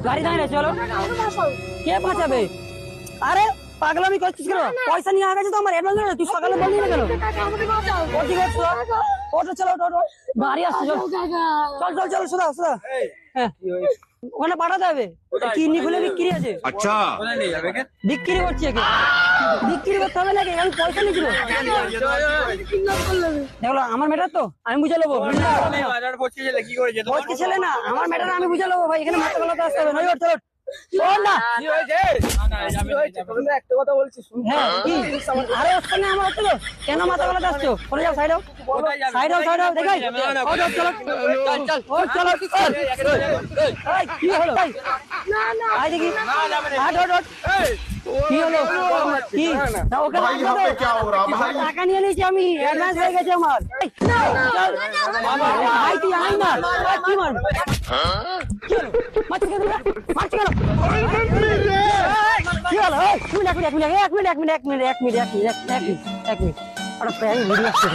গাড়ি দাঁড়িয়ে চলো। কে বাঁচাবে? আরে পাগলামি করছিস কেন? পয়সা নিয়ে আগে তো আমার অ্যাডভান্স তুই সকালে বললি না কেন? ও কি করছো? ওটো চলো, ওটো গাড়ি আসছে, চল চল চল চল সোজা সোজা। হ্যাঁ ওখানে পাঠাতে হবে, কিডনি খুলে বিক্রি আছে। अच्छा বিক্রি করছি একে, বিক্রি করতে হবে নাকি? আমি পয়সা নিয়েছিল। দেখলো আমার ম্যাটার তো আমি বুঝে নেবো। বসকে ছেলে না আমার ম্যাটার আমি বুঝে নেবো ভাই। এখানে মাথা গলাতে আসতে হবে না। ওঠ ওঠ ওঠ না। একটা কথা বলছি হ্যাঁ কি? আরে হচ্ছে না আমার হচ্ছে তো। কেন মাথা গলাতে আসছো? চলে যাও, সাইড হও সাইড হও সাইড হও। দেখাই ওঠ ওঠ চলো ওঠ চলো। এই কি হলো? আয় দেখি হাট ওঠ ওঠ। কি হলো? কি না ওকে भाई यहाँ पे क्या हो रहा भाई টাকা নিয়ে নিয়েছি আমি, অ্যাডভান্স হয়ে গেছে আমার। ভাই তুই আয় না। কি মারবো? মারছি কেন? মারছি কেন? কি হলো? এক মিনিট একটা প্র্যাঙ্ক ভিডিও আসছে।